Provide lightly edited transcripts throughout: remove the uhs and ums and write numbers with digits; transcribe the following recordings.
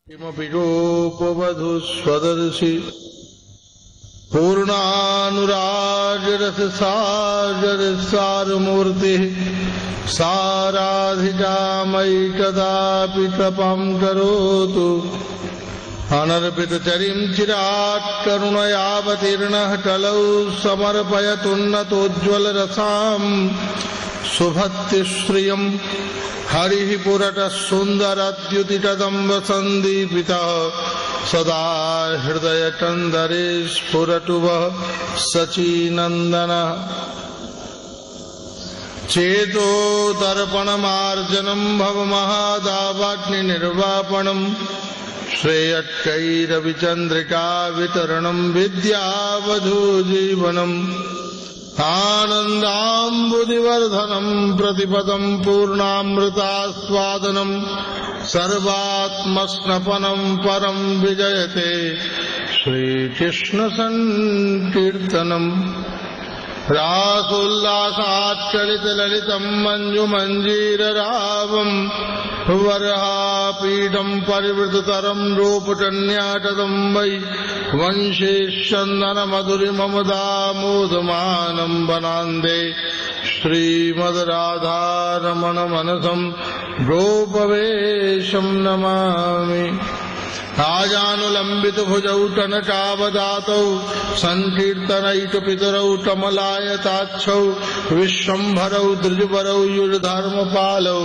किमपि रूपवधू स्वदर्शि पूर्णानुरागरससागरसारमूर्तिः साराधिका मयि कदापि कृपां करोतु। अनर्पितचरिं चिरात् करुणयावतीर्णः कलौ समर्पयतुन्नतोज्ज्वलरसां सुभक्तिश्रियम्। हरिः पुरतः सुन्दरद्युतिकदम्ब सन्दीपितः सदा हृदयकन्दरे स्फुरतु वः सचीनन्दनः। चेतो दर्पणमार्जनं भवमहादावाग्निर्वापणम् श्रेयक्कैरविचन्द्रिका वितरणं विद्यावधूजीवनम्। आनन्दाम्बुदिवर्धनं प्रतिपदं पूर्णामृतास्वादनं सर्वात्मस्नपनं परं विजयते श्रीकृष्ण संकीर्तनम्। रासोल्लासाच्चलितललितं मञ्जुमञ्जीररावम् वरहापीठं परिवृततरं रूपकन्याटदं वै वंशेश्चन्दनमधुरिममदामोदमानं वनान्दे श्रीमद्राधारमण मनसं गोपवेशं नमामि। आजानुलम्बित भुजौ टनकावदातौ संकीर्तनैकपितरौ कमलायताक्षौ विश्वम्भरौ द्विजवरौ युगधर्मपालौ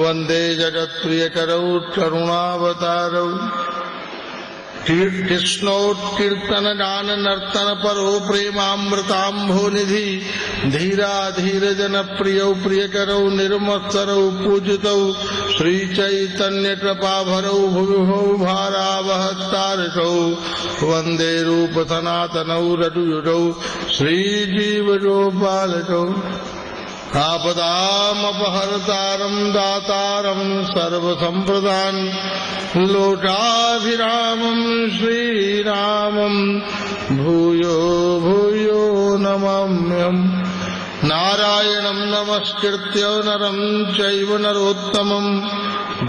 वन्दे जगत्प्रियकरौ करुणावतारौ। कृष्णोत्कीर्तन गान नर्तन परो प्रेमामृताम्भोनिधि धीराधीर जन प्रियौ प्रियकरौ निर्मत्सरौ पूजितौ श्रीचैतन्य कृपाभरौ भुविभौ भारावहतारकौ वन्दे रूप सनातनौ रघुयुगौ श्रीजीवगोपालकौ। आपदामपहर्तारं दातारं सर्वसम्प्रदान् लोकाभिरामं श्रीरामं भूयो भूयो नमाम्यहम्। नारायणं नमस्कृत्य नरं चैव नरोत्तमं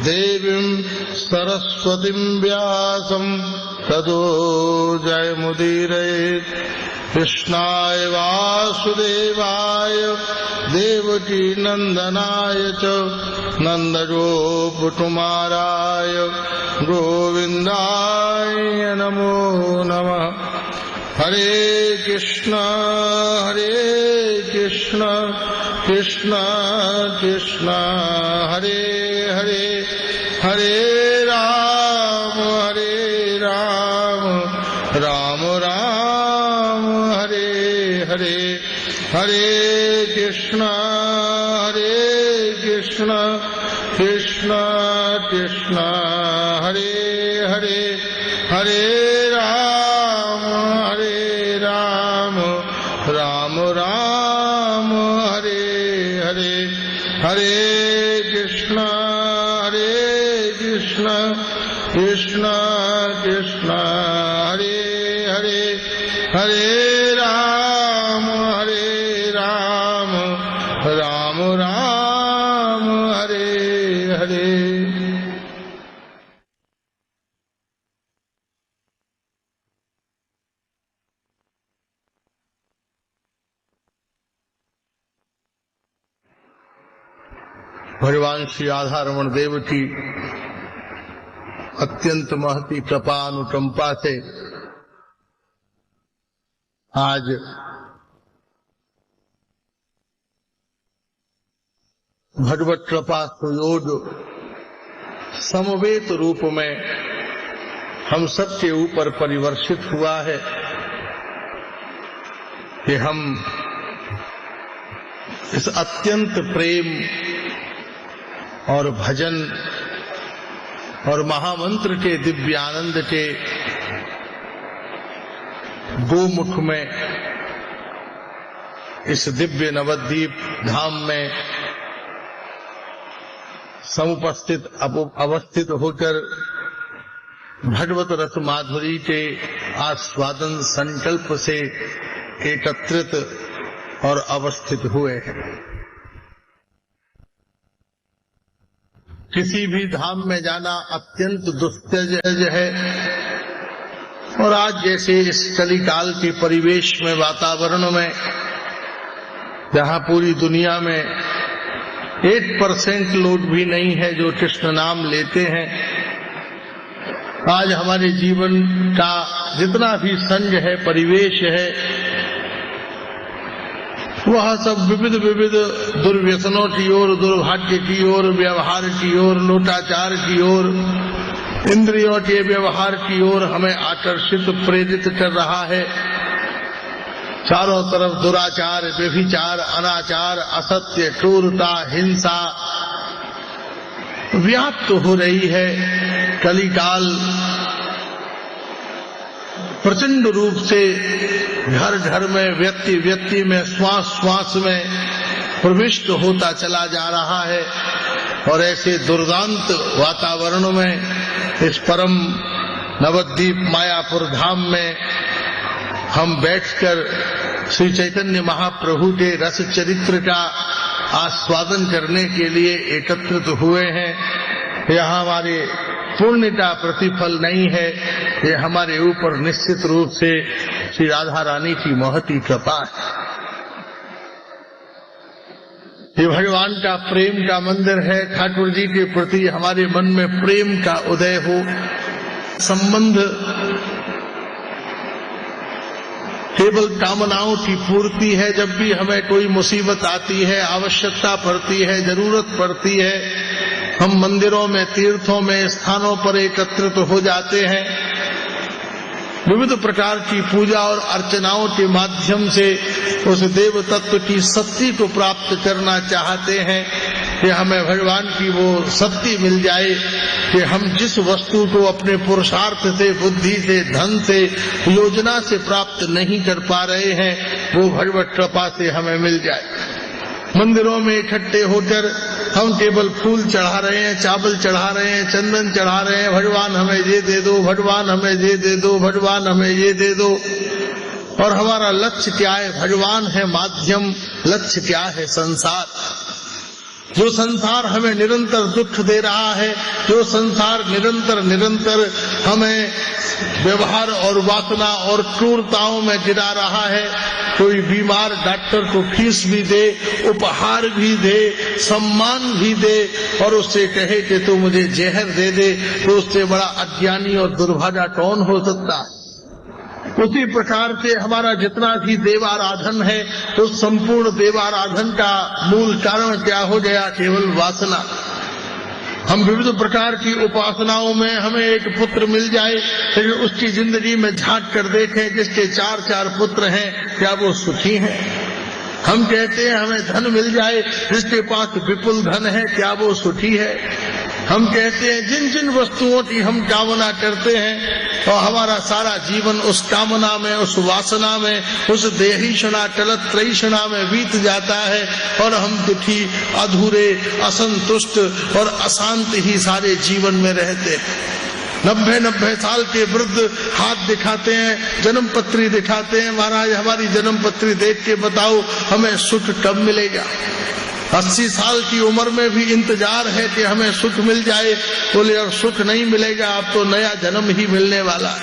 देवीं सरस्वतीं व्यासं ततो जयमुदीरयेत्। कृष्णाय वासुदेवाय देवकी नंदनाय च नन्दगोपकुमाराय गोविन्दाय नमो नमः। हरे कृष्ण कृष्ण कृष्ण हरे हरे हरे राम राम राम हरे हरे। हरे कृष्ण कृष्ण कृष्ण हरे हरे हरे राम राम राम हरे हरे। हरे कृष्ण कृष्ण कृष्ण हरे हरे हरे राम राम राम हरे हरे। भगवान श्री राधारमण देव की अत्यंत महती कृपा अनुकंपा से आज भगवत कृपा सुयोग समवेत रूप में हम सबके ऊपर परिवर्षित हुआ है कि हम इस अत्यंत प्रेम और भजन और महामंत्र के दिव्य आनंद के गोमुख में इस दिव्य नवद्वीप धाम में समुपस्थित अवस्थित होकर भगवत रस माधुरी के आस्वादन संकल्प से एकत्रित और अवस्थित हुए हैं। किसी भी धाम में जाना अत्यंत दुस्सह है। और आज जैसे इस कलिकाल के परिवेश में, वातावरण में, जहाँ पूरी दुनिया में 8% लोग भी नहीं है जो कृष्ण नाम लेते हैं, आज हमारे जीवन का जितना भी संग है, परिवेश है, वह सब विविध विविध दुर्व्यसनों की ओर, दुर्भाग्य की ओर, व्यवहार की ओर, लोटाचार की ओर, इंद्रियों के व्यवहार की ओर हमें आकर्षित, प्रेरित कर रहा है। चारों तरफ दुराचार, व्यभिचार, अनाचार, असत्य, क्रूरता, हिंसा व्याप्त हो रही है। कलिकाल प्रचंड रूप से घर घर में, व्यक्ति व्यक्ति में, श्वास श्वास में प्रविष्ट होता चला जा रहा है। और ऐसे दुर्दांत वातावरण में, इस परम नवद्वीप मायापुर धाम में हम बैठकर श्री चैतन्य महाप्रभु के रस चरित्र का आस्वादन करने के लिए एकत्रित हुए हैं। यह हमारे पुण्य का प्रतिफल नहीं है, ये हमारे ऊपर निश्चित रूप से श्री राधा रानी की महती कृपा है। ये भगवान का प्रेम का मंदिर है। ठाकुर जी के प्रति हमारे मन में प्रेम का उदय हो, संबंध केवल कामनाओं की पूर्ति है। जब भी हमें कोई मुसीबत आती है, आवश्यकता पड़ती है, जरूरत पड़ती है, हम मंदिरों में, तीर्थों में, स्थानों पर एकत्रित हो जाते हैं। विविध प्रकार की पूजा और अर्चनाओं के माध्यम से उस देव तत्व की शक्ति को प्राप्त करना चाहते हैं कि हमें भगवान की वो शक्ति मिल जाए कि हम जिस वस्तु को अपने पुरुषार्थ से, बुद्धि से, धन से, योजना से प्राप्त नहीं कर पा रहे हैं, वो भगवत कृपा से हमें मिल जाए। मंदिरों में इकट्ठे होकर हम केवल फूल चढ़ा रहे हैं, चावल चढ़ा रहे हैं, चंदन चढ़ा रहे हैं, भगवान हमें ये दे दो, भगवान हमें ये दे दो, भगवान हमें ये दे दो। और हमारा लक्ष्य क्या है? भगवान है माध्यम, लक्ष्य क्या है? संसार। जो संसार हमें निरंतर दुख दे रहा है, जो संसार निरंतर हमें व्यवहार और वासना और क्रूरताओं में गिरा रहा है। कोई बीमार डॉक्टर को फीस भी दे, उपहार भी दे, सम्मान भी दे और उससे कहे कि तू मुझे जहर दे दे, तो उससे बड़ा अज्ञानी और दुर्भागा कौन हो सकता है? उसी प्रकार से हमारा जितना भी देवाराधन है, तो संपूर्ण देवाराधन का मूल कारण क्या हो गया? केवल वासना। हम विविध प्रकार की उपासनाओं में हमें एक पुत्र मिल जाए, लेकिन उसकी जिंदगी में झांक कर देखें, जिसके 4 पुत्र हैं, क्या वो सुखी हैं? हम कहते हैं हमें धन मिल जाए, जिसके पास विपुल धन है, क्या वो सुखी है? हम कहते हैं जिन जिन वस्तुओं की हम कामना करते हैं, और हमारा सारा जीवन उस कामना में, उस वासना में, उस देहीषणा चलत त्रयीषणा में बीत जाता है और हम दुखी, अधूरे, असंतुष्ट और अशांत ही सारे जीवन में रहते हैं। 90 साल के वृद्ध हाथ दिखाते हैं, जन्म पत्री दिखाते हैं, महाराज हमारी जन्म पत्री देख के बताओ हमें सुख कब मिलेगा। 80 साल की उम्र में भी इंतजार है कि हमें सुख मिल जाए। बोले अब सुख नहीं मिलेगा, अब तो नया जन्म ही मिलने वाला।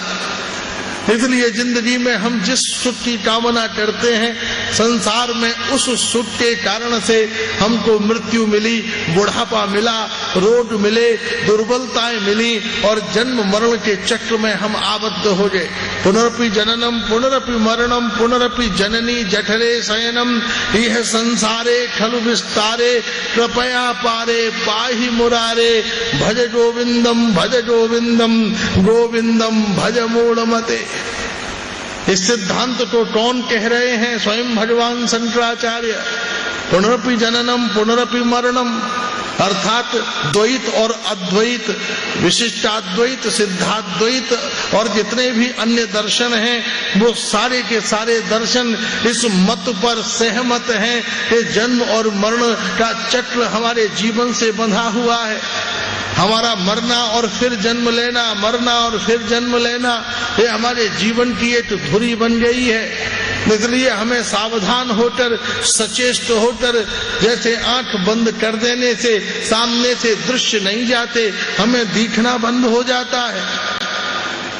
इसलिए जिंदगी में हम जिस सुख की कामना करते हैं, संसार में उस सुख के कारण से हमको मृत्यु मिली, बुढ़ापा मिला, रोग मिले, दुर्बलताएं मिली और जन्म मरण के चक्र में हम आबद्ध हो गए। पुनरपि जननम पुनरपि मरणम पुनरपि जननी जठरे शयनम यह संसारे खलु विस्तारे कृपया पारे पाहि मुरारे भज गोविंदम गोविंदम भज मूढ़मते। इस सिद्धांत को कौन कह रहे हैं? स्वयं भगवान शंकराचार्य। पुनरपि जननम पुनरपि मरणम अर्थात द्वैत और अद्वैत, विशिष्टाद्वैत, सिद्धाद्वैत और जितने भी अन्य दर्शन हैं, वो सारे के सारे दर्शन इस मत पर सहमत हैं कि जन्म और मरण का चक्र हमारे जीवन से बंधा हुआ है। हमारा मरना और फिर जन्म लेना, मरना और फिर जन्म लेना, ये हमारे जीवन की एक धुरी बन गई है। इसलिए हमें सावधान होकर, सचेष्ट होकर, जैसे आंख बंद कर देने से सामने से दृश्य नहीं जाते, हमें दिखना बंद हो जाता है।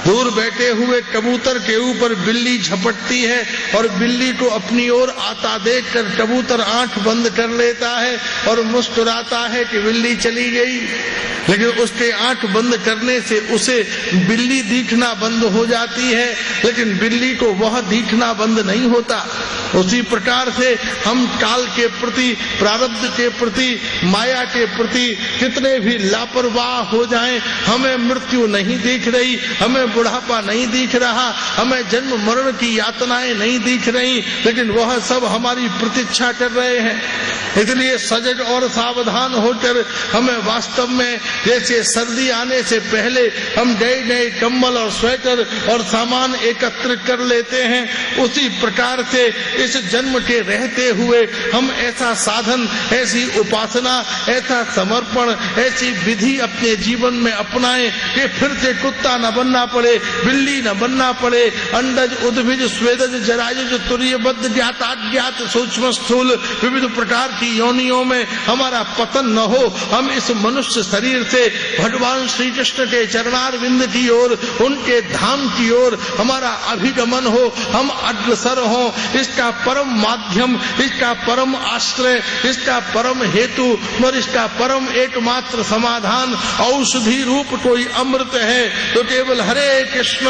दूर बैठे हुए कबूतर के ऊपर बिल्ली झपटती है और बिल्ली को अपनी ओर आता देखकर कबूतर आंख बंद कर लेता है और मुस्कुराता है कि बिल्ली चली गई, लेकिन उसके आंख बंद करने से उसे बिल्ली दिखना बंद हो जाती है, लेकिन बिल्ली को वह दिखना बंद नहीं होता। उसी प्रकार से हम काल के प्रति, प्रारब्ध के प्रति, माया के प्रति कितने भी लापरवाह हो जाएं, हमें मृत्यु नहीं दिख रही, हमें बुढ़ापा नहीं दिख रहा, हमें जन्म मरण की यातनाएं नहीं दिख रही, लेकिन वह सब हमारी प्रतीक्षा कर रहे हैं। इसलिए सजग और सावधान होकर हमें वास्तव में, जैसे सर्दी आने से पहले हम नए नए कंबल और स्वेटर और सामान एकत्र कर लेते हैं, उसी प्रकार से इस जन्म के रहते हुए हम ऐसा साधन, ऐसी उपासना, ऐसा समर्पण, ऐसी विधि अपने जीवन में अपनाएं कि फिर से कुत्ता न बनना पड़े, बिल्ली न बनना पड़े, अंडज, उद्भिज, स्वेदज, जरायुज, तुर्यबद्ध, ज्ञात, अज्ञात, सूक्ष्म, स्थूल विविध प्रकार की योनियों में हमारा पतन न हो। हम इस मनुष्य शरीर से भगवान श्री कृष्ण के चरणारविंद की ओर, उनके धाम की ओर हमारा अभिगमन हो, हम अग्रसर हो। इसका परम माध्यम, इसका परम आश्रय, इसका परम हेतु और इसका परम एकमात्र समाधान औषधि रूप कोई अमृत है तो केवल हरे कृष्ण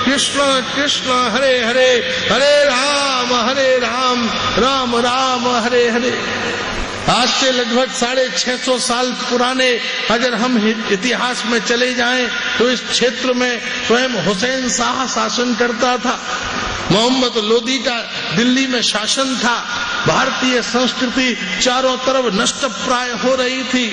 कृष्ण कृष्ण हरे हरे, हरे राम राम राम हरे हरे। आज से लगभग 650 साल पुराने अगर हम इतिहास में चले जाएं तो इस क्षेत्र में स्वयं हुसैन शाह शासन करता था। मोहम्मद लोदी का दिल्ली में शासन था। भारतीय संस्कृति चारों तरफ नष्ट प्राय हो रही थी।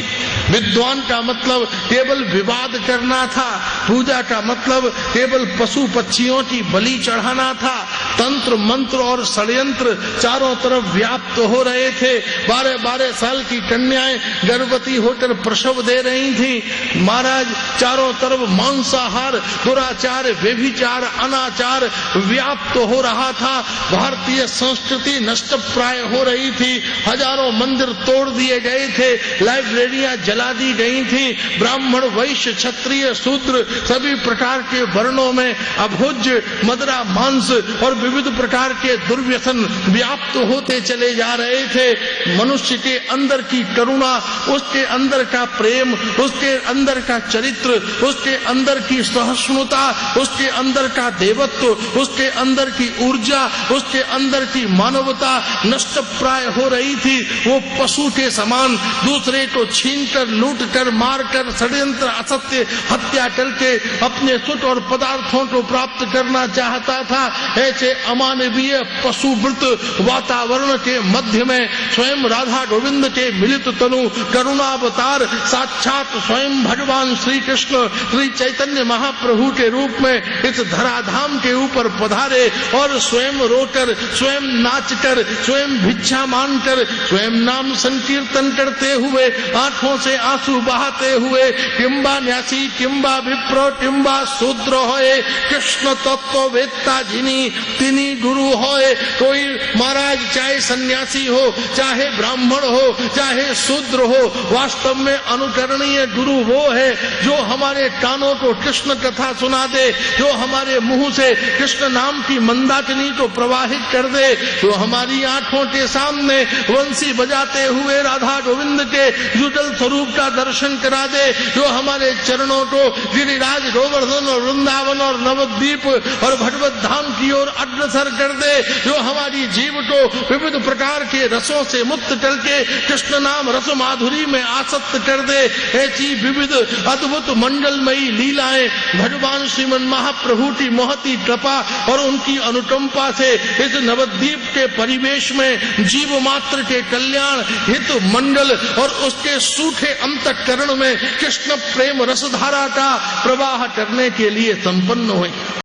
विद्वान का मतलब केवल विवाद करना था, पूजा का मतलब केवल पशु पक्षियों की बलि चढ़ाना था। तंत्र मंत्र और षड्यंत्र चारों तरफ व्याप्त हो रहे थे। 12-12 साल की कन्याएं गर्भवती होकर प्रसव दे रही थी। महाराज चारों तरफ मांसाहार, दुराचार, व्यभिचार, अनाचार व्याप्त हो रहा था। भारतीय संस्कृति नष्ट प्राय हो रही थी। हजारों मंदिर तोड़ दिए गए थे, लाइब्रेरियां जला दी गई थी। ब्राह्मण, वैश्य, क्षत्रिय, शूद्र सभी प्रकार के वर्णों में अभोज्य मदिरा, मांस और विविध प्रकार के दुर्व्यसन व्याप्त होते चले जा रहे थे। मनुष्य के अंदर की करुणा, उसके अंदर का प्रेम, उसके अंदर का चरित्र, उसके अंदर की सहिष्णुता, उसके अंदर का देवत्व, उसके अंदर की ऊर्जा, उसके अंदर की मानवता नष्ट प्राय हो रही थी। वो पशु के समान दूसरे को छीनकर, लूटकर, मारकर, षड्यंत्र, असत्य, हत्या करके अपने सुख और पदार्थों को प्राप्त करना चाहता था। ऐसे अमानवीय पशुवृत वातावरण के मध्य में स्वयं राधा गोविंद के मिलित तनु करुणावतार साक्षात स्वयं भगवान श्री कृष्ण, श्री चैतन्य महाप्रभु के रूप में इस धराधाम के ऊपर पधारे और स्वयं रोकर, स्वयं नाचकर, स्वयं भिक्षा मांगकर, स्वयं नाम संकीर्तन करते हुए, आंखों से आंसू बहाते हुए, किंबा न्यासी, किंबा विप्र, किंबा शूद्र होए, कृष्ण तत्व वेत्ता जिनी तिनी गुरु होए। कोई महाराज चाहे सन्यासी हो, चाहे ब्राह्मण हो, चाहे शूद्र हो, वास्तव में अनुकरणीय गुरु वो है जो हमारे कानों को कृष्ण कथा सुना दे, जो हमारे मुंह से कृष्ण नाम की मंदाकिनी को प्रवाहित कर दे, जो हमारी आंखों के सामने वंशी बजाते हुए राधा गोविंद के युगल स्वरूप का दर्शन करा दे, जो हमारे चरणों को गिरिराज, गोवर्धन और वृंदावन और नवद्वीप और भगवत धाम की ओर अग्रसर कर दे, जो हमारी जीव को विविध प्रकार के रसों से मुक्त करके कृष्ण नाम रस माधुरी में आसक्त कर दे। ऐसी विविध अद्भुत मंगलमयी लीलाएं भगवान श्रीमन महाप्रभु की महती कृपा और उनकी अनुकंपा से इस नवद्वीप के परिवेश में जीव मात्र के कल्याण, हित, मंगल और उसके सूखे अंतःकरण में कृष्ण प्रेम रसधारा का प्रवाह करने के लिए संपन्न हुए।